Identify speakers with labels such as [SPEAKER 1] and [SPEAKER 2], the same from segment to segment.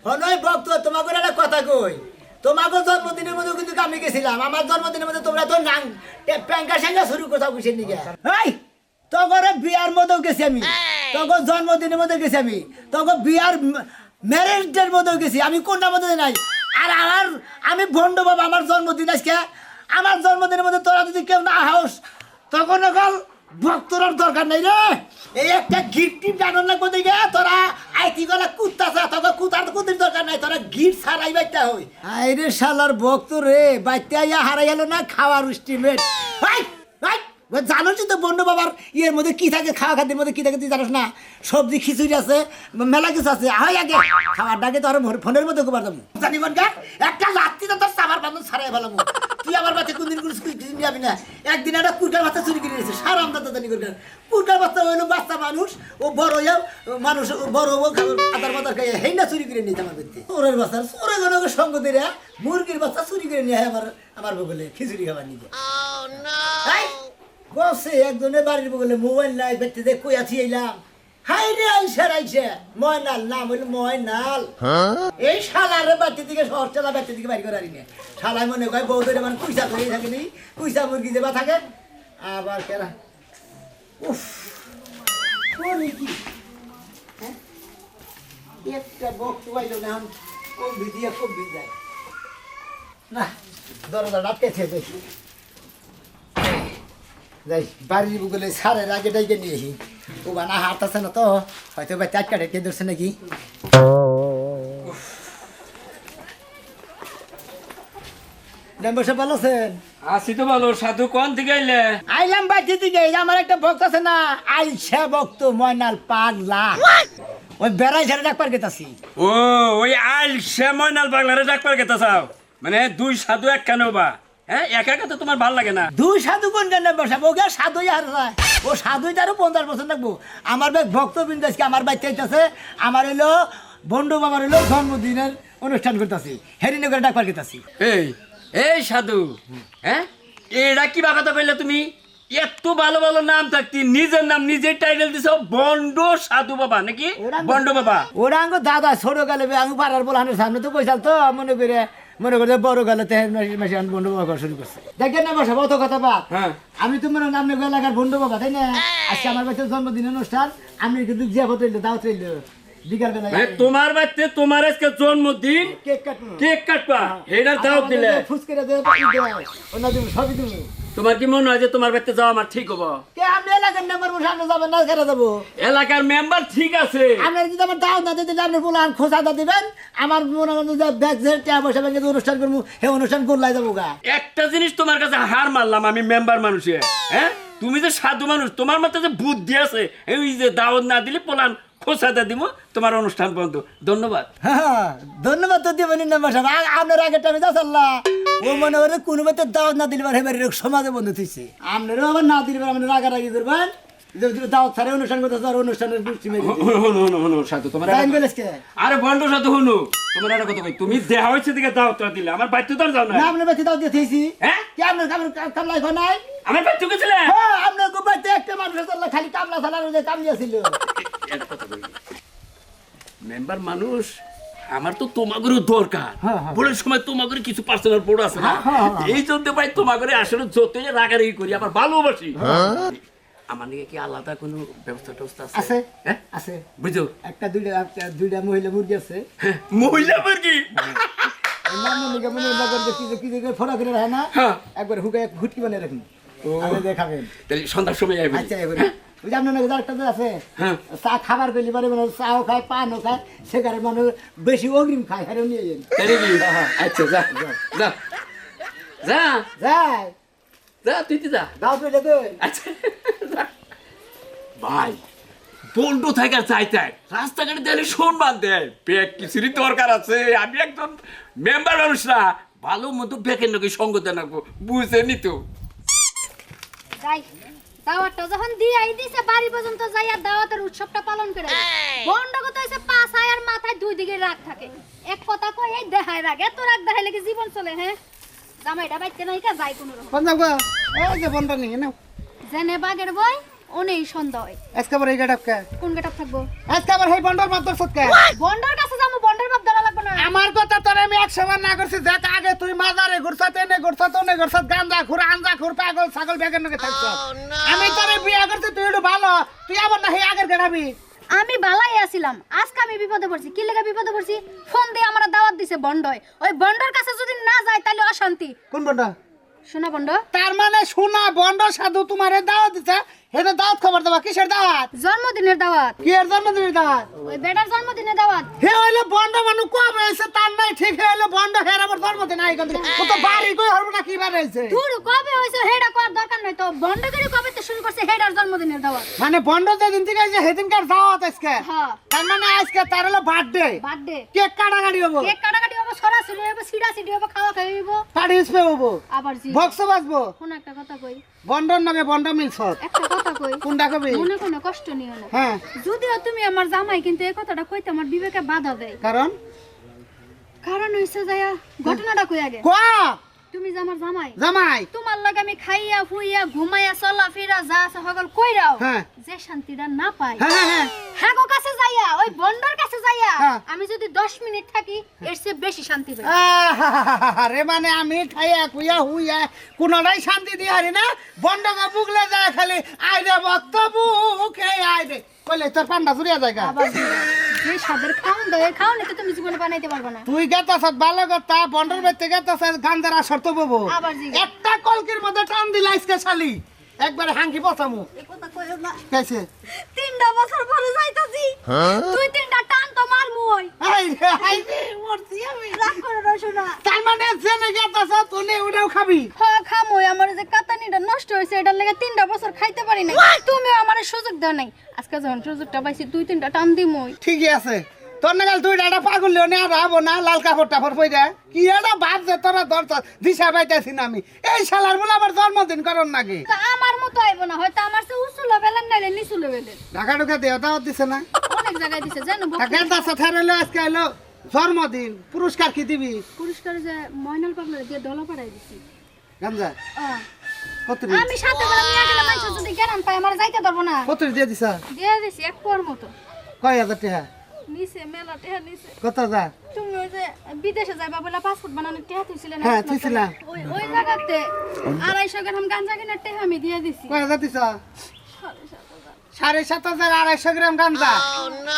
[SPEAKER 1] হনই ভক্ত তোমাকে একটা কথা কই তোমাকে জন্মদিনের মধ্যে কিন্তু আমি গেছিলাম আমার জন্মদিনের মধ্যে তোমরা তো নাং প্যাঙ্কা স্যাঙ্কা শুরু কোথাও কিসের নিকে এই তখন বিয়ার মধ্যেও গেছি আমি তখন জন্মদিনের মধ্যে গেছি আমি তখন বিয়ার ম্যারেজ ডের মধ্যেও গেছি আমি কোনটা মধ্যে নাই আর আমি ভণ্ড বাবা আমার জন্মদিন আজকে আমার জন্মদিনের মধ্যে তোরা যদি কেউ না হাউস তখন এখন ভক্তরার দরকার নাই রে এই একটা গিফট জানো না কোথায় গে তোরা আইতি গলা কুত্তা চা তোকে কুতির দরকার নাই তোরা গিফট ছাড়াই বাইতে হই আই রে শালার ভক্ত রে বাইতে আইয়া হারাই গেল না খাওয়ার উস্টিমেট ভাই ভাই জানোস তো বন্ড বাবার ইয়ের মধ্যে কি থাকে খাওয়া খাদ্যের মধ্যে কি থাকে তুই জানোস না সবজি খিচুড়ি আছে মেলা কিছু আছে হয় আগে খাওয়ার ডাকে তো আর ফোনের মধ্যে গোবার যাবো জানি বনকা একটা লাত্তি তো তোর সাবার বান্ধব ছাড়াই ফেলাম তুই আমার বাচ্চা কোনদিন কোনো স্কুল যাবি না একদিন একটা কুরকার বাচ্চা চুরি করে নিয়েছে সারা আমদার জানি কুরকার বাচ্চা হইলো বাচ্চা মানুষ ও বড় হইয়াও মানুষ বড় হবো আদার বাদার খাইয়া হেই না চুরি করে নিয়েছে আমার ব্যক্তি চোরের বাচ্চা চোরে গণকে সঙ্গ দিয়ে মুরগির বাচ্চা চুরি করে নিয়ে আমার বগলে খিচুড়ি খাবার নিজে বসে একজনের বাড়ির বগলে মোবাইল নাই ব্যক্তি যে কই আছি এলাম হাই রে আইসে ময়নাল নাম হইল ময়নাল এই শালারে বাড়ি থেকে শহর চালা বাড়ি থেকে বাড়ি করে আনি না শালাই মনে হয় বউ ধরে মানে কুইসা ধরে থাকে নি কুইসা মুরগি দেবা থাকে আবার কেনা উফ কি হ্যাঁ একটা বক্ত পাইল না এখন কবি দিয়ে কবি যায় না দরজা ডাকতেছে দেখি যাই বাড়ির বুগলে সারের আগে ডাইকে নিয়ে এসি ও বানা হাত আছে না তো হয়তো বা চাটকা ডেকে ধরছে নাকি ভালো আছেন
[SPEAKER 2] আসি তো ভালো সাধু কোন থেকে আইলে
[SPEAKER 1] আইলাম বাড়ি থেকে আমার একটা ভক্ত আছে না আইসা ভক্ত ময়নাল পাগলা ওই বেড়াই ঝাড়ে ডাকবার গেতাছি
[SPEAKER 2] ও ওই আইলসে ময়নাল বাংলারে ডাকবার গেতা চাও মানে দুই সাধু এক কেন বা হ্যাঁ একা একা তো তোমার ভাল লাগে না
[SPEAKER 1] দুই সাধু কোন কেন বসাবো ওকে সাধুই আর ও সাধুই তারও 50 বছর লাগবো আমার ভাই ভক্তবৃন্দ আজকে আমার বাড়িতে আইতাছে আমার হইলো বন্ডু বাবার হইলো জন্মদিনের অনুষ্ঠান করতেছি হেরিনগরে ডাকবার গেতাছি
[SPEAKER 2] এই এই সাধু হ্যাঁ এটা কি কথা কইলে তুমি এত ভালো ভালো নাম থাকতি নিজের নাম নিজের টাইটেল দিছো বন্ড সাধু বাবা নাকি বন্ড বাবা
[SPEAKER 1] ওরা আঙ্গ দাদা ছোট গেলে আমি পাড়ার বলানোর সামনে তো কইসাল তো মনে করে বড় গেলে বন্ধু বাবা শুরু করছে দেখেন না বসা অত কথা বাদ আমি তো মনে নাম এলাকার বন্ধু বাবা তাই না আজকে আমার বাচ্চার জন্মদিনের অনুষ্ঠান আমি কিন্তু জিয়াবত রইল দাওয়াত রইল বিকাল বেলা
[SPEAKER 2] তোমার বাচ্চা তোমার আজকে জন্মদিন কেক কাটবা এটার দাওয়াত দিলে
[SPEAKER 1] ফুসকেরা দেব অন্য দিন সবই দিব
[SPEAKER 2] তোমার কি মনে হয় যে তোমার বাড়িতে যাওয়া আমার ঠিক হবো
[SPEAKER 1] কে আপনি এলাকার মেম্বার সামনে যাবেন না কেন যাবো
[SPEAKER 2] এলাকার মেম্বার ঠিক আছে
[SPEAKER 1] আপনার যদি আমার দাওয়াত না দিতে আপনি বলান খোঁজা দিবেন আমার মনে করেন যে ব্যাগ টাকা পয়সা ব্যাংকে অনুষ্ঠান করবো সেই অনুষ্ঠান করলাই যাবো গা
[SPEAKER 2] একটা জিনিস তোমার কাছে হার মারলাম আমি মেম্বার মানুষে হ্যাঁ তুমি যে সাধু মানুষ তোমার মধ্যে যে বুদ্ধি আছে এই যে দাওয়াত না দিলে পোলান খোঁচাতে দিব তোমার অনুষ্ঠান বন্ধ ধন্যবাদ
[SPEAKER 1] হ্যাঁ ধন্যবাদ তো দিবেন মেম্বার সাহেব আপনার আগের টাইমে যাচ্ছাল্লাহ ও মনে করে কোনো মতে দাওয়াত না দিলে হেবারের সমাজে বন্ধ থইছে আপনারও আবার না দিলে আপনার রাগারাগি করবেন দাওয়াত ছাড়া অনুষ্ঠান করতে অনুষ্ঠানের গোষ্ঠী মেরে
[SPEAKER 2] সাধু তোমার আরে বন্ধ সাধু হুনু তোমার একটা কথা কই তুমি দেহা হইছে দিকে দাওয়াত দিলে আমার বাড়িতে তো যাও না
[SPEAKER 1] আপনার বাড়িতে দাওয়াত দিয়েছি
[SPEAKER 2] হ্যাঁ
[SPEAKER 1] কি আপনার কামলাই হয় নাই
[SPEAKER 2] আমার বাড়িতে গেছিলে
[SPEAKER 1] হ্যাঁ আপনার বাড়িতে একটা মানুষ খালি কামলা চালানোর যে কাম দিয়েছিল
[SPEAKER 2] মেম্বার মানুষ আমার তো তোমাগরও দরকার বলে সময় তোমাগরে কিছু পার্সোনাল পড়ো আছে না এই জন্য ভাই তোমাগরে আসলে যতই রাগারাগি করি আবার ভালোবাসি আমার নাকি কি আলাদা কোনো ব্যবস্থা টবস্থা
[SPEAKER 1] আছে
[SPEAKER 2] হ্যাঁ
[SPEAKER 1] আছে
[SPEAKER 2] বুঝো
[SPEAKER 1] একটা দুইটা মহিলা মুরগি আছে
[SPEAKER 2] মহিলা মুরগি
[SPEAKER 1] ফোনা করে রাখে না একবার হুটকি বানিয়ে রাখুন দেখাবেন
[SPEAKER 2] সন্ধ্যার সময়
[SPEAKER 1] আচ্ছা ওই যে আপনার একটা আছে চা খাবার পেলে পারে মানে চাও খায় পানও খায় সেখানে মানুষ বেশি অগ্রিম খায় হ্যাঁ নিয়ে যান
[SPEAKER 2] আচ্ছা যা যা যা
[SPEAKER 1] যাই
[SPEAKER 2] যা তুই যা
[SPEAKER 1] দাও তুই দেখো
[SPEAKER 2] আচ্ছা ভাই বন্ডু থাকার চাইতে রাস্তাঘাটে দিলে সম্মান দেয় ব্যাগ কিছুরই দরকার আছে আমি একজন মেম্বার মানুষ না ভালো মতো ব্যাগের নাকি সঙ্গ দেন বুঝে নিত
[SPEAKER 3] দাওয়াতটা যখন দিয়াই দিছে বাড়ি পর্যন্ত যাইয়া দাওয়াতের উৎসবটা পালন করে বন্ডগত হইছে পাঁচ আয়ার মাথায় দুই দিকে রাগ থাকে এক কথা কই এই দেখায় রাগ এত রাগ দেখাইলে কি জীবন চলে হ্যাঁ জামাইটা বাইতে নাই কা যাই কোন রকম
[SPEAKER 1] পঞ্জাব এই যে বন্ডা নিয়ে নাও
[SPEAKER 3] জেনে বাগের বই ওনেই সন্দেহ হয়
[SPEAKER 1] আজকে আবার এই গেটআপ কে
[SPEAKER 3] কোন গেটআপ থাকবো
[SPEAKER 1] আজকে আবার এই বন্ডার মাত্র সৎ কে
[SPEAKER 3] বন্ডার কাছে যামু বন্ডার বাপ ধরা লাগবে
[SPEAKER 4] একশোবার না করছি যে আগে তুই মাজারে ঘুরছত এনে ঘুরছত ওনে ঘুরছত গাঞ্জা ঘুর আঞ্জা ঘুর পাগল ছাগল বেগের নগে থাকছ আমি তোরে বিয়ে করছি তুই একটু ভালো তুই আবার না আগের গেড়াবি
[SPEAKER 3] আমি বালাই আছিলাম আজকে আমি বিপদে পড়ছি কি লেগে বিপদে পড়ছি ফোন দিয়ে আমার দাওয়াত দিছে বন্ডয় ওই বন্ডর কাছে যদি না যায় তাহলে অশান্তি
[SPEAKER 4] কোন বন্ধ
[SPEAKER 3] শোনা বন্ড
[SPEAKER 4] তার মানে শোনা বন্ধ সাধু তোমারে দাওয়াত দিছে হেটা দাওয়াত খবর দেবা কিসের দাওয়াত
[SPEAKER 3] জন্মদিনের দাওয়াত
[SPEAKER 4] কি এর জন্মদিনের দাওয়াত
[SPEAKER 3] ওই বেটার জন্মদিনের দাওয়াত
[SPEAKER 4] হে হইলো বন্ধ মানু কবে হইছে তার নাই ঠিক হইলো বন্ধ হের আবার জন্মদিন আই গন্দ ও তো বাড়ি কই হরব না কি বার হইছে
[SPEAKER 3] দূর কবে হইছে হেডা করার দরকার নাই তো বন্ড করে কবে তো শুরু করছে হেডার জন্মদিনের দাওয়াত
[SPEAKER 4] মানে বন্ধ যেদিন থেকে যে সেদিনকার দাওয়াত আজকে
[SPEAKER 3] হ্যাঁ
[SPEAKER 4] তার মানে আজকে তার হলো বার্থডে
[SPEAKER 3] বার্থডে
[SPEAKER 4] কেক কাটাকাটি হবো
[SPEAKER 3] কেক কাটাকাটি হবে সরাসরি হবে সিডা সিডি হবে খাওয়া খাইব
[SPEAKER 4] পার্টি স্প্রে হবো
[SPEAKER 3] আবার জি
[SPEAKER 4] বক্স বাজবো
[SPEAKER 3] কোন একটা কথা কই
[SPEAKER 4] বন্ডর নামে বন্ড মিলছ
[SPEAKER 3] একটা কথা কই
[SPEAKER 4] কোনটা কবি
[SPEAKER 3] মনে কোনো কষ্ট নিও না
[SPEAKER 4] হ্যাঁ
[SPEAKER 3] যদিও তুমি আমার জামাই কিন্তু এই কথাটা কইতে আমার বিবেকে বাধা দেয়
[SPEAKER 4] কারণ
[SPEAKER 3] কারণ হইছে যায়া ঘটনাটা কই আগে
[SPEAKER 4] কোয়া
[SPEAKER 3] তুমি যে আমার জামাই
[SPEAKER 4] জামাই
[SPEAKER 3] তোমার লাগে আমি খাইয়া ফুইয়া ঘুমাইয়া চলা ফিরা যা আছে সকল কইরাও
[SPEAKER 4] হ্যাঁ।
[SPEAKER 3] যে শান্তিটা না পাই
[SPEAKER 4] হ্যাঁ হ্যাঁ হ্যাঁ
[SPEAKER 3] হ্যাঁ গো কাছে যাইয়া ওই বন্ডর কাছে যাইয়া
[SPEAKER 4] হ্যাঁ।
[SPEAKER 3] আমি যদি 10 মিনিট থাকি এর চেয়ে বেশি শান্তি পাই
[SPEAKER 4] আরে মানে আমি খাইয়া কুইয়া হুইয়া কোনটাই শান্তি দিয়ে হারি না বন্ডকে বুকলে যায় খালি আইরে বক্তব্য খেয়ে আইরে কইলে তোর পান্ডা জুড়িয়া জায়গা
[SPEAKER 3] আবার যে সাদের খাওন দয়ে খাওন তো তুমি জীবনে বানাইতে পারবে না
[SPEAKER 4] তুই গেতাস ভালো কথা বন্ডর বেতে গেতাস গান্ধার আসর তো ববো
[SPEAKER 3] আবার জি।
[SPEAKER 4] একটা কলকির মধ্যে টান দিলা আজকে শালি একবারে হাঙ্কি পচামু
[SPEAKER 3] এই কথা কইও না
[SPEAKER 4] কেছে
[SPEAKER 3] 3টা বছর পরে যাইতাছি তুই 3টা টান তো মারমু ওই
[SPEAKER 4] আই রে মরছি আমি
[SPEAKER 3] রাগ করে না শোনা
[SPEAKER 4] তার মানে জেনে গেতাস তুই ওটাও খাবি
[SPEAKER 3] হ্যাঁ খামোই আমার যে কাতানিটা নষ্ট হয়েছে এটার লেগে 3টা বছর খাইতে পারি নাই তুমিও আমার সুযোগ দাও নাই আজকে যখন সুযোগটা পাইছি 2-3টা টান দিমই
[SPEAKER 4] ঠিকই আছে তোর নাগাল তুই এটা পাগল লিও না রাবো না লাল কাপড় টাপড় পইরা কি এটা ভাব যে তোরা ধরছ দিশা পাইতাছি না আমি এই শালার বলে আবার জন্মদিন করন নাকি
[SPEAKER 3] তা আমার মতো আইবো না হয়তো আমার সে উঁচু লেভেলের নাইলে নিচু লেভেলের
[SPEAKER 4] ঢাকা ঢুকা দেওয়া দিছে না
[SPEAKER 3] অনেক জায়গায় দিছে জানো
[SPEAKER 4] ঢাকা দাসা থাইলে আজকে এলো জন্মদিন পুরস্কার কি দিবি
[SPEAKER 3] পুরস্কার যে ময়নাল পাগলা দিয়ে ডলা পাঠাই দিছি
[SPEAKER 4] গাঞ্জা
[SPEAKER 3] আহ,
[SPEAKER 4] কত
[SPEAKER 3] আমি সাথে করে নিয়ে গেলে মানুষ যদি জ্ঞান পায় আমার যাইতে পারবো না
[SPEAKER 4] কত দিয়ে দিছা
[SPEAKER 3] দিয়ে দিছি এক পোয়ার মতো
[SPEAKER 4] কয় হাজার টাকা
[SPEAKER 3] নিচে মেলা টেহা নিচে
[SPEAKER 4] কত যা
[SPEAKER 3] তুমি ওই যে বিদেশে যাইবা বলে পাসপোর্ট বানানোর টেহা তুইছিলে না
[SPEAKER 4] হ্যাঁ, তুইছিলাম।
[SPEAKER 3] ওই ওই জায়গাতে 250 গ্রাম গাঁজা কিনার টেহা আমি দিয়ে দিছি
[SPEAKER 4] কয় হাজার দিছা 7,500 গ্রাম গাঞ্জা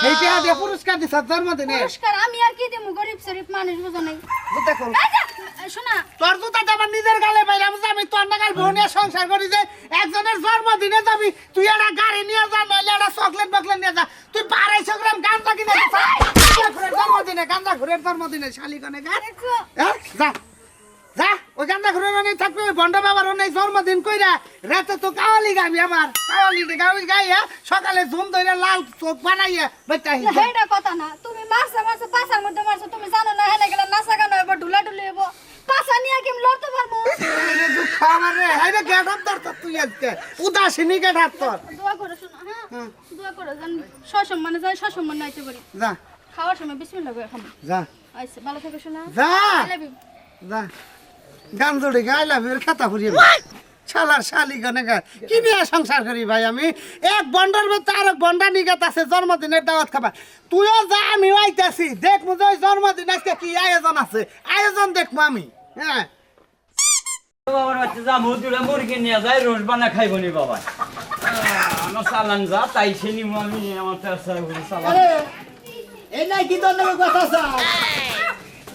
[SPEAKER 4] সেই টাকা দিয়ে পুরস্কার দিছা জন্মদিনে
[SPEAKER 3] পুরস্কার আমি আর কি দেবো গরিব শরীফ মানুষ বুঝো নাই
[SPEAKER 4] বুঝতে কর
[SPEAKER 3] এই যে, শোনা
[SPEAKER 4] তোর জুতা তো আমার নিজের গালে পাইলাম যে আমি তোর নাগাল বোনের সংসার করি যে একজনের জন্মদিনে যাবি তুই একটা গাড়ি নিয়ে যা নইলে একটা চকলেট বকলেট নিয়ে যা তুই 250 গ্রাম গাঁজা কিনে দিছ জন্মদিনে গাঁজা ঘুরের জন্মদিনে শালিকনে গা যা যা ওই গাঁজা ঘুরের নেই থাকবে ওই বন্ড বাবার নেই জন্মদিন কইরা রাতে তো কাওয়ালি গাবি আমার কাওয়ালি গাবি গাইয়া সকালে ঝুম ধরে লাল চোখ বানাইয়া বেটা
[SPEAKER 3] হেডা কথা না তুমি মাসে মাসে পাছার মধ্যে মারছো তুমি জানো না হেনে গেলে নাচা গান হইব ঢুলা ঢুলি হইব পাছা নিয়ে কি আমি লড়তে পারবো
[SPEAKER 4] আমারে হাইরে গেটাপ তোর তুই আজকে উদাসীনী গেটাপ তোর
[SPEAKER 3] দোয়া করে শোনা হ্যাঁ দোয়া করে জান সসম্মানে যায় সসম্মানে আইতে পারি
[SPEAKER 4] যা
[SPEAKER 3] খাওয়ার সময় বিসমিল্লাহ করে খাবো
[SPEAKER 4] যা
[SPEAKER 3] আচ্ছা ভালো থেকে শোনা
[SPEAKER 4] যা
[SPEAKER 3] I love you.
[SPEAKER 4] যা গান জোড়ে গাইলা ফের খাতা ফুরিয়ে শালার শালি গানে গা কি নিয়ে সংসার করি ভাই আমি এক বন্ডার মধ্যে আর এক বন্ডা নিগাত আছে জন্মদিনের দাওয়াত খাবা তুইও যা আমিও আইতাছি দেখ মুজে ওই জন্মদিন আজকে কি আয়োজন আছে আয়োজন দেখবো আমি হ্যাঁ
[SPEAKER 5] বাবার বাচ্চা যা মধুরা মুরগি নিয়ে যায় রোজ বানা খাইব নি বাবা আমার চালান যা তাই সে নিব আমি আমার চেষ্টা করি চালান
[SPEAKER 1] এই নাই কি তোর নামে কথা স্যার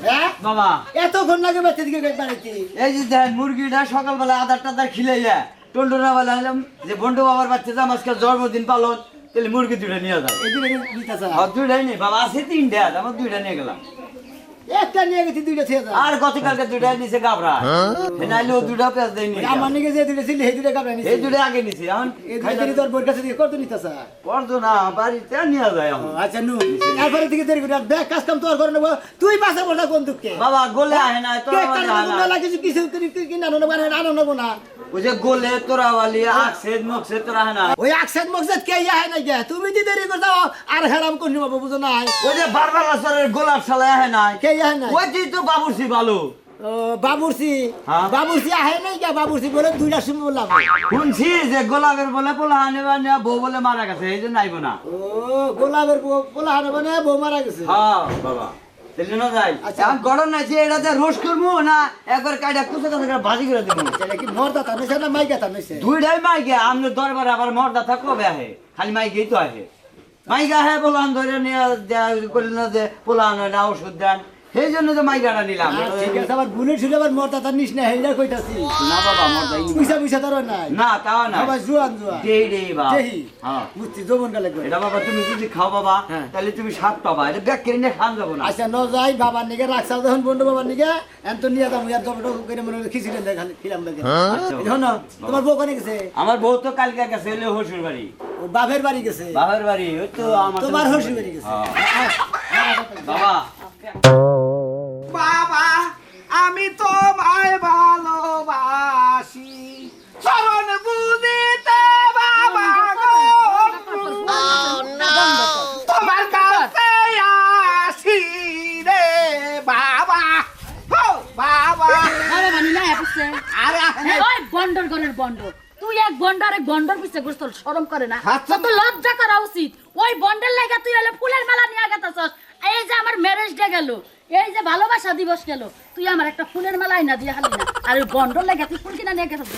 [SPEAKER 1] হ্যাঁ
[SPEAKER 5] বাবা
[SPEAKER 1] এতক্ষণ লাগে বাচ্চা দিকে বাড়িতে
[SPEAKER 5] এই যে দেখেন মুরগিটা সকালবেলা আধার টাধার খিলাইয়া টন্ডনা বেলা হলাম যে বন্ডু বাবার বাচ্চা যা আজকে জন্মদিন পালন তাহলে মুরগি দুইটা নিয়ে যাও
[SPEAKER 1] এই দিকে দিতে স্যার
[SPEAKER 5] আর দুইটাই নেই বাবা আছে তিনটা আমার দুইটা নিয়ে গেলাম
[SPEAKER 1] একটা নিয়ে গেছি দুইটা ছেড়ে দাও
[SPEAKER 5] আর গতকালকে দুইটা নিচে গাবরা নাইলে ও দুইটা পেঁয়াজ দেয়নি
[SPEAKER 1] আমার নিকে যে দুইটা ছিল এই দুইটা কাপড় নিছি
[SPEAKER 5] এই দুইটা আগে নিছে এখন
[SPEAKER 1] এই দুইটা তোর বোর কাছে দিয়ে কত নিতে স্যার
[SPEAKER 5] করতো না বাড়িতে নিয়ে যায় এখন
[SPEAKER 1] আচ্ছা নু এরপরে থেকে দেরি করে ব্যাগ কাজ কাম তোর করে নেবো তুই পাশে বসা কোন দুঃখে
[SPEAKER 5] বাবা গোলে আহে না তোরা বালি আহে না
[SPEAKER 1] কিছু কিছু কি না নেবো না
[SPEAKER 5] ওই যে গোলে তোরা বালি আকসেদ মকসেদ তোরা আহে না
[SPEAKER 1] ওই আকসাদ মকসাদ কে ইয়া নাই গে তুমি যদি দেরি করে দাও আর হেরাম কোন নিবো বুঝো নাই
[SPEAKER 5] ওই যে বারবার আসরের গোলাপ শালা আহে নাই
[SPEAKER 1] কে ইয়া নাই
[SPEAKER 5] ওই যে তো বাবুর্চি ভালো
[SPEAKER 1] ও বাবুর্চি
[SPEAKER 5] হ্যাঁ।
[SPEAKER 1] বাবুর্চি আহে নাই গে বাবুর্চি বলে দুইটা সময় বললাম
[SPEAKER 5] শুনছি যে গোলাপের বলে পোলা আনে বউ বলে মারা গেছে এই জন্য আইব না
[SPEAKER 1] ও গোলাপের পোলা হানে বনে বউ মারা গেছে
[SPEAKER 5] হ্যাঁ বাবা তাহলে না যাই
[SPEAKER 1] আচ্ছা।
[SPEAKER 6] এখন গড়ন নাই যে এটাতে রোস্ট করবো না একবার কাইটা কুচে কুচে করে ভাজি করে দেবো
[SPEAKER 1] এটা কি মর্দা তানেছে না মাইকা তানেছে
[SPEAKER 6] দুইটাই মাইকে আমনে দরবারে আবার মর্দা থাকবো আহে খালি মাইকেই তো আহে মাইকা হ্যাঁ পোলান ধরে নিয়ে করলেন না যে পোলান হয় না ওষুধ দেন সেই জন্য তো মাইকাটা নিলাম
[SPEAKER 1] ঠিক আছে আবার বুলেট শুনে আবার মর্দা তার নিস না হেইলা কইতাছি
[SPEAKER 6] না বাবা মর্দা
[SPEAKER 1] পয়সা পয়সা তোর নাই
[SPEAKER 6] না তাও না
[SPEAKER 1] আবার জুয়ান জুয়ান
[SPEAKER 6] দেই দেই বাবা
[SPEAKER 1] যেহি
[SPEAKER 6] হ্যাঁ
[SPEAKER 1] মুস্তি জমন গেলে কই
[SPEAKER 6] এটা বাবা তুমি যদি খাও বাবা
[SPEAKER 1] হ্যাঁ।
[SPEAKER 6] তাহলে তুমি স্বাদ পাবা এটা ব্যাগ কিনে নিয়ে খান যাবো না
[SPEAKER 1] আচ্ছা ন যাই বাবার নিকে রাখছাও যখন বন্ধু বাবার নিকে এন তো নিয়ে যাবো ইয়ার জবটো করে মনে হলো খিচুড়ি দেয় খালি খিলাম লাগে শোনো তোমার বউ কোনে গেছে
[SPEAKER 6] আমার বউ তো কালকে গেছে এলে হসুর বাড়ি
[SPEAKER 1] ও বাপের বাড়ি গেছে
[SPEAKER 6] বাবার বাড়ি ওই তো আমার
[SPEAKER 1] তোমার হসুর বাড়ি গেছে
[SPEAKER 6] বাবা
[SPEAKER 4] বাবা আমি তোমায় ভালোবাসি চরণ বুঝিতে বাবা গো তোমার কাছে আসি রে বাবা হো বাবা
[SPEAKER 3] বাবা মানি না আপছে
[SPEAKER 4] আরে
[SPEAKER 3] ওই বন্ডর গনের বন্ড তুই এক বন্ড আরেক বন্ডর পিছে ঘুরছ তোর শরম করে না
[SPEAKER 4] আচ্ছা।
[SPEAKER 3] তো লজ্জা করা উচিত ওই বন্ডের লাগা তুই হলে ফুলের মালা নিয়ে গেছস এই যে আমার ম্যারেজ ডে গেল এই যে ভালোবাসা দিবস গেল তুই আমার একটা ফুলের মালা আইনা দিয়ে হালি না আর ওই বন্ডর লাগা তুই ফুল কিনা নিয়ে গেছস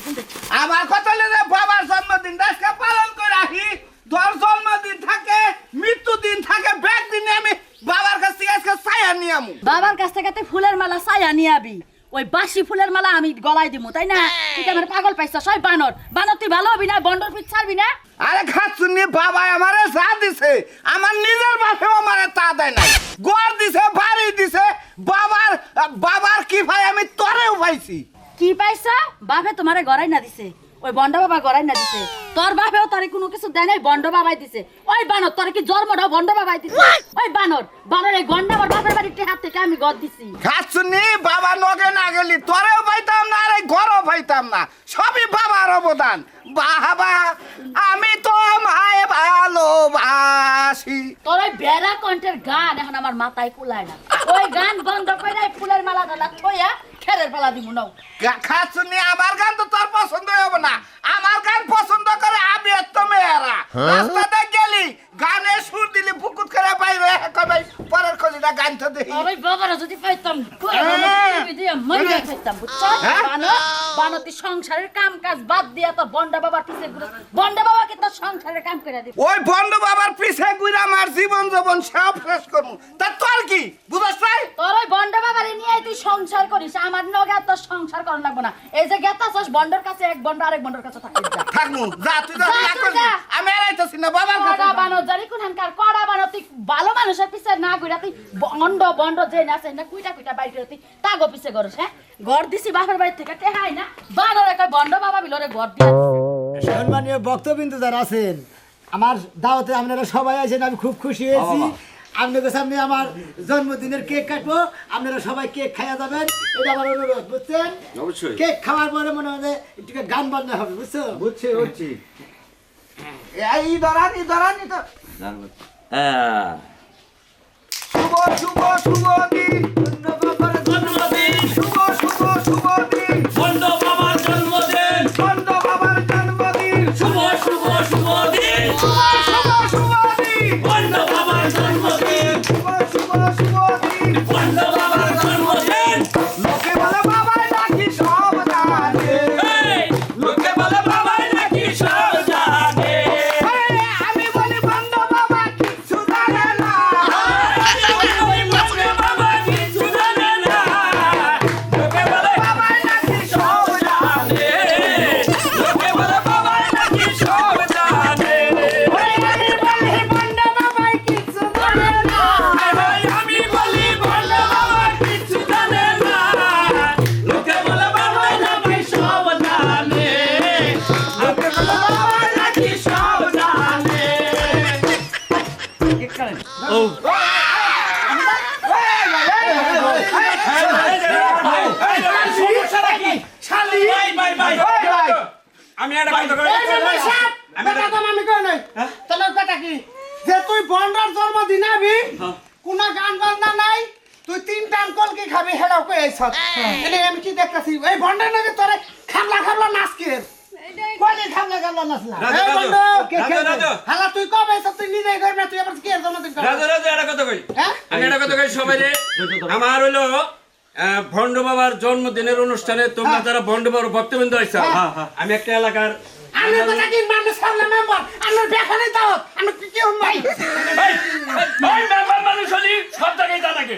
[SPEAKER 4] আমার কথা হলো বাবার জন্মদিন আজকে পালন করে রাখি তোর জন্মদিন থাকে মৃত্যুদিন থাকে ব্যাগ দিনে আমি বাবার কাছ থেকে আজকে ছায়া নিয়ে আমু
[SPEAKER 3] বাবার কাছ থেকে তুই ফুলের মালা ছায়া নিয়ে আবি ওই বাসি ফুলের মালা আমি গলায় দিমু তাই না তুই কি আমার পাগল পাইছস সব বানর বানর তুই ভালো হবি না বন্ডর পিছ ছাড়বি না
[SPEAKER 4] আরে খাচ্ছুনি বাবা আমারে যা দিছে আমার নিজের বাপেও আমারে তা দেয় নাই গড় দিছে বাড়ি দিছে বাবার কি ভাই আমি তোরেও পাইছি
[SPEAKER 3] কি পাইছা বাপে তোমারে গড়াই না দিছে ওই বন্ড বাবা গড়াই না দিছে তোর বাপেও তোরে কোনো কিছু দেয় নাই বন্ড বাবাই দিছে ওই বানর তোরে কি জন্মটাও বন্ড বাবাই দিছে ওই বানর এই গন্ডা আমার বাপের বাড়িতে হাত থেকে আমি গদ দিছি
[SPEAKER 4] খাচ্ছুনি বাবা নগে না গেলি তোরেও পাইতাম না আর এই ঘরও পাইতাম না সবই বাবার অবদান বাবা আমি তো মায়ে ভালোবাসি
[SPEAKER 3] তোর ওই বেড়া কণ্ঠের গান এখন আমার মাথায় কুলায় না ওই গান বন্ধ করে ফুলের মালা ডালা থইয়া খেরের পালা দিব নাও
[SPEAKER 4] খাচ্ছুনি আমার গান তো তোর পছন্দ হবে না আমার গান পছন্দ করে আমি এত মেয়েরা রাস্তাতে গেলি গানে সুর দিলি বুকুত করে বাইরে কবে পরের কলিটা গান তো দেখি
[SPEAKER 3] ওই বাবারা যদি পাইতাম দিয়ে মরিয়া খাইতাম বুঝছো বানর তুই সংসারের কাম কাজ বাদ দিয়া তো বন্ডা বাবার পিছে ঘুরে বন্ডা বাবাকে তো সংসারের কাম করে দিবি
[SPEAKER 4] ওই বন্ধ বাবার পিছে ঘুরে আমার জীবন জীবন সব শেষ করবো তা তোর কি বুঝছ নাই
[SPEAKER 3] তোর ওই বন্ডা বাবারে নিয়ে তুই সংসার করিস আমার নগে আর তোর সংসার করা লাগবে না এই যে গেতাছস বন্ডর কাছে এক বন্ড আরেক বন্ডর কাছে থাকিস যা
[SPEAKER 4] থাকবো যা তুই যা
[SPEAKER 3] যা,
[SPEAKER 4] না
[SPEAKER 3] তুই
[SPEAKER 4] করবি
[SPEAKER 3] যা।
[SPEAKER 4] আমি এরাইতেছি না বাবার কাছে
[SPEAKER 3] কড়া বানো জানি কোনখানকার কড়া বানো তুই ভালো মানুষের পিছে না ঘুরা তুই বন্ড যে না সেই না কুইটা কুইটা বাইর করে তুই তাগো পিছে করস হ্যাঁ ঘর দিছি বাপের বাড়ি থেকে টেহাই না বানর একটা বন্ড বাবা বিলরে ঘর দিয়া
[SPEAKER 1] সম্মানীয় বক্তবিন্দু যারা আছেন আমার দাওয়াতে আপনারা সবাই আছেন আমি খুব খুশি হয়েছি আপনাদের সামনে আমার জন্মদিনের কেক কাটবো আপনারা সবাই কেক খাইয়া যাবেন এটা আমার অনুরোধ বুঝছেন
[SPEAKER 2] অবশ্যই
[SPEAKER 1] কেক খাওয়ার পরে মনে হয় একটু গান বাজনা হবে বুঝছো
[SPEAKER 6] বুঝছি বুঝছি
[SPEAKER 4] এই ধরানি তো
[SPEAKER 2] হ্যাঁ
[SPEAKER 4] শুভ শুভ শুভ দিন
[SPEAKER 2] জন্মদিন
[SPEAKER 4] শুভ শুভ শুভ দিন
[SPEAKER 2] বন্ধ বাবার জন্মদিন
[SPEAKER 4] বন্ধ বাবার জন্মদিন
[SPEAKER 2] শুভ শুভ শুভ দিন
[SPEAKER 4] শুভ শুভ শুভ দিন
[SPEAKER 2] বন্ধ বাবার জন্মদিন
[SPEAKER 4] শুভ শুভ শুভ দিন
[SPEAKER 2] বন্ধ বাবার জন্মদিন
[SPEAKER 4] লোকে বলে বাবা নাকি সব জানে
[SPEAKER 2] এই, লোকে বলে বাবাই নাকি সব জানে
[SPEAKER 4] আমি বলি বন্ধ বাবা কিছু জানে না
[SPEAKER 2] ওই বন্ধ বাবা কিছু জানে না লোকে বলে
[SPEAKER 4] বাবা নাকি সব
[SPEAKER 2] জানে লোকে বলে বাবাই নাকি সব জানে
[SPEAKER 4] আমি বলি বন্ধ বাবা কিছু জানে না
[SPEAKER 2] আমি বলি বন্ধ বাবা কিছু জানে না লোকে বলে বাবাই নাকি সব জানে লোকে বলে বাবাই নাকি সব জানে ও সমস্যাটা কি
[SPEAKER 4] শালি
[SPEAKER 2] ভাই ভাই ভাই
[SPEAKER 4] ভাই
[SPEAKER 2] আমি একটা কথা কই
[SPEAKER 4] আমি কই নাই তোর কথা কি যে তুই বন্ডার জন্মদিন আবি কোন গান বাজনা নাই তুই তিন টান কলকি খাবি হেডাও কই আইছ এনে আমি কি দেখতাছি এই বন্ডার নাকি তোরে খাবলা খাবলা নাচ কে
[SPEAKER 1] কোনে খামলা গাল্লা নাসলা
[SPEAKER 2] রাজা,
[SPEAKER 4] এই বন্ধু,
[SPEAKER 2] রাজা।
[SPEAKER 4] হালা তুই কবে এসব তুই নিজেই করবি না, তুই আবার কি এর জন্মদিন করবি?
[SPEAKER 2] রাজা একটা কথা কই
[SPEAKER 4] হ্যাঁ?
[SPEAKER 2] আমি একটা কথা কই সবাই রে আমার হইলো ভণ্ড বাবার জন্মদিনের অনুষ্ঠানে তোমরা যারা ভণ্ড বাবার ভক্তবৃন্দ আইছো আমি একটা এলাকার
[SPEAKER 4] আমি কথা কি মানুষ সামনে মেম্বার আমি দেখানে দাও আমি কি হম ভাই
[SPEAKER 2] ওই মেম্বার মানুষ হলি সব জায়গায় জানাকে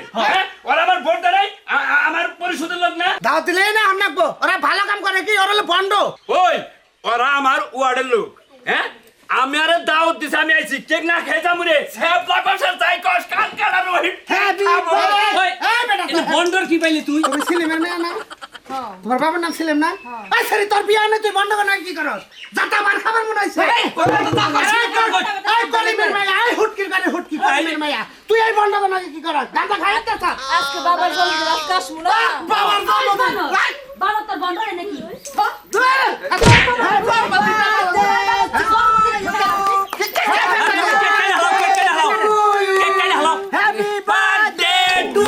[SPEAKER 2] ওরা আমার ভোট দেয় আমার পরিষদের লোক না
[SPEAKER 4] দাও দিলেই না আমনাকবো ওরা ভালো কাম করে কি ওরা হলো বন্ড
[SPEAKER 2] ওই ওরা আমার ওয়ার্ডের লোক হ্যাঁ আমি আরে দাওয়াত দিছি আমি আইছি কেক না খেয়ে যাবো রে সব লাগাসার যাই কস কাল কাল আর রহিত
[SPEAKER 4] হ্যাপি এই বেটা
[SPEAKER 5] বন্ডর কি পাইলি তুই
[SPEAKER 4] তুমি সিলেমের মেয়ে না তোমার বাবার নাম ছিলেন না এই সরি তোর বিয়া নেই তুই বন্ধ করে কি করস যাতা মার খাবার মনে হইছে এই কলিমের মায়া এই হুটকির গানে হুটকি কলিমের মায়া তুই এই বন্ধ করে কি করস দাদা খাইতে চা
[SPEAKER 7] আজকে বাবার জন্মদিন আজকে আসবো না
[SPEAKER 4] বাবার জন্মদিন
[SPEAKER 7] বাবা তোর বন্ধ হয় নাকি
[SPEAKER 1] হ্যাপি বার্থডে টু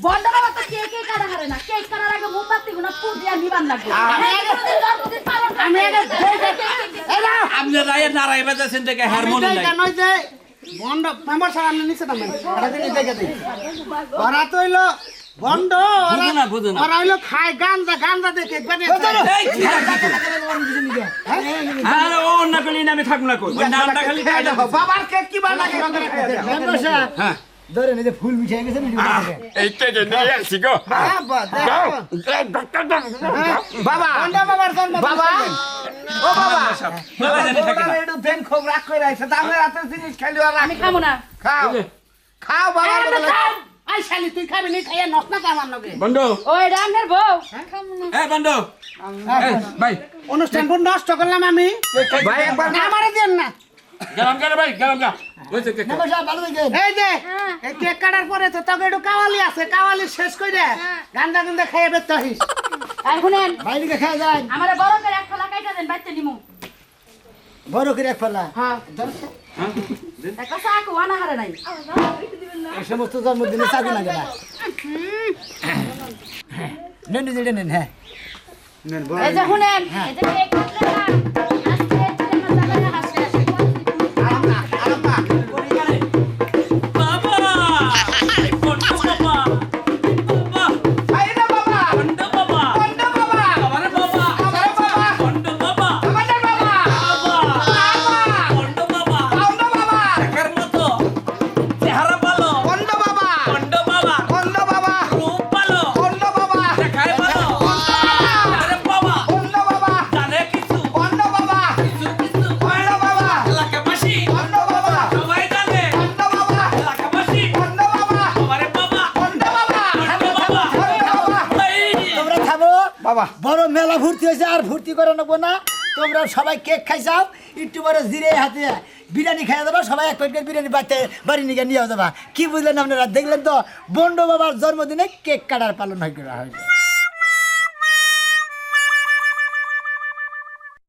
[SPEAKER 7] বন্ধ বাবা তো কেক কাটা হারে না কেক কাটার আগে মোমবাতি গুনা পু দিয়া নিবান লাগবে জন্মদিন পালন
[SPEAKER 4] আমি এটা এই না
[SPEAKER 5] আপনি রায়ের নারাই বাজাছেন দেখে হারমোন নাই
[SPEAKER 4] নয় যে বন্ধ মেম্বার স্যার আপনি নিচে নামেন এটা দিন দেখে দিই ওরা তো হইলো বন্ধ
[SPEAKER 5] বুঝো না, বুঝো না।
[SPEAKER 4] ওরা হইলো খায় গাঞ্জা দেখে বানিয়ে
[SPEAKER 5] আর ও না কলি না আমি থাকবো না কই ওই নামটা খালি খাই দাও
[SPEAKER 4] বাবার কেক কি বানা
[SPEAKER 1] মেম্বার সাহেব ধরে এই যে ফুল মিশে গেছে
[SPEAKER 2] এই কেকে নিয়ে আসছি গো
[SPEAKER 4] বাবা বাবার জন্ম বাবা ও বাবা
[SPEAKER 5] বাবা জানি থাকে না
[SPEAKER 4] একটু দেন খুব রাগ করে আইছে দামে রাতে জিনিস খাইলো আর
[SPEAKER 7] আমি খাবো না
[SPEAKER 4] খাও খাও বাবা আই শালি তুই খাবি নি খাইয়া নষ্ট না আমার লগে
[SPEAKER 2] বন্ধু
[SPEAKER 7] ওই রান্নার বউ খাবো না
[SPEAKER 2] এই বন্ধু ভাই
[SPEAKER 4] অনুষ্ঠান পুরো নষ্ট করলাম আমি ভাই একবার না আমারে দেন না
[SPEAKER 2] গেলাম গেলে ভাই গেলাম গা বুঝছে কেক
[SPEAKER 1] মেম্বার সাহেব ভালো থাকেন
[SPEAKER 4] এই যে এই কেক কাটার পরে তো তবে একটু কাওয়ালি আছে কাওয়ালি শেষ কইরা গান্দা গান্দা খাইয়ে বেতে হইস
[SPEAKER 7] আর শুনেন
[SPEAKER 1] বাইরে খেয়ে যান
[SPEAKER 7] আমারে বড় করে এক ফলা কাইটা দেন বাইতে নিমু
[SPEAKER 1] বড় করে এক ফেলা
[SPEAKER 4] হ্যাঁ
[SPEAKER 7] একটা চাকু আনা হারে নাই
[SPEAKER 1] এই সমস্ত জন্মদিনে চাকরি লাগে না নেন যেটা নেন হ্যাঁ
[SPEAKER 7] এই যে শুনেন এই যে কেক কাটলে না আজকে ছেলে মাথা হাসে হাসে
[SPEAKER 5] বাবা বন্ড বাবা বাবা
[SPEAKER 4] আইনা বাবা
[SPEAKER 5] বন্ড বাবা
[SPEAKER 4] বন্ধ বাবা
[SPEAKER 5] আমারে বাবা
[SPEAKER 4] আমার বাবা
[SPEAKER 5] বন্ড বাবা
[SPEAKER 4] আমাদের বাবা
[SPEAKER 5] বাবা বন্ড বাবা
[SPEAKER 4] বন্ধ বাবা
[SPEAKER 5] দেখার মতো চেহারা ভালো
[SPEAKER 4] বন্ধ বাবা
[SPEAKER 5] বন্ড বাবা
[SPEAKER 4] বন্ধ বাবা
[SPEAKER 5] রূপ ভালো
[SPEAKER 4] বন্ধ বাবা
[SPEAKER 5] দেখায় ভালো আরে বাবা
[SPEAKER 4] বন্ধ বাবা
[SPEAKER 5] জানে কিছু
[SPEAKER 4] বন্ধ বাবা
[SPEAKER 5] কিছু কিছু
[SPEAKER 4] বন্ধ বাবা
[SPEAKER 5] এলাকাবাসী
[SPEAKER 4] বন্ধ বাবা
[SPEAKER 5] সবাই জানে
[SPEAKER 4] বন্ধ বাবা
[SPEAKER 5] এলাকাবাসী
[SPEAKER 4] বন্ধ বাবা
[SPEAKER 5] আমারে বাবা
[SPEAKER 4] বন্ধ বাবা
[SPEAKER 5] বন্ড বাবা
[SPEAKER 4] বন্ধ বাবা
[SPEAKER 5] এই
[SPEAKER 1] তোমরা খাবো
[SPEAKER 4] বাবা
[SPEAKER 1] বড় মেলা ভর্তি হয়েছে আর ভর্তি করে নেবো না তোমরা সবাই কেক খাইছাও একটু বড় জিরে হাতে বিরিয়ানি খাইয়া দেবা সবাই এক প্লেট বিরিয়ানি বাড়ি নিয়ে যাবা কি বুঝলেন আপনারা দেখলেন তো বন্ড বাবার জন্মদিনে কেক কাটার পালন হয় করা হয়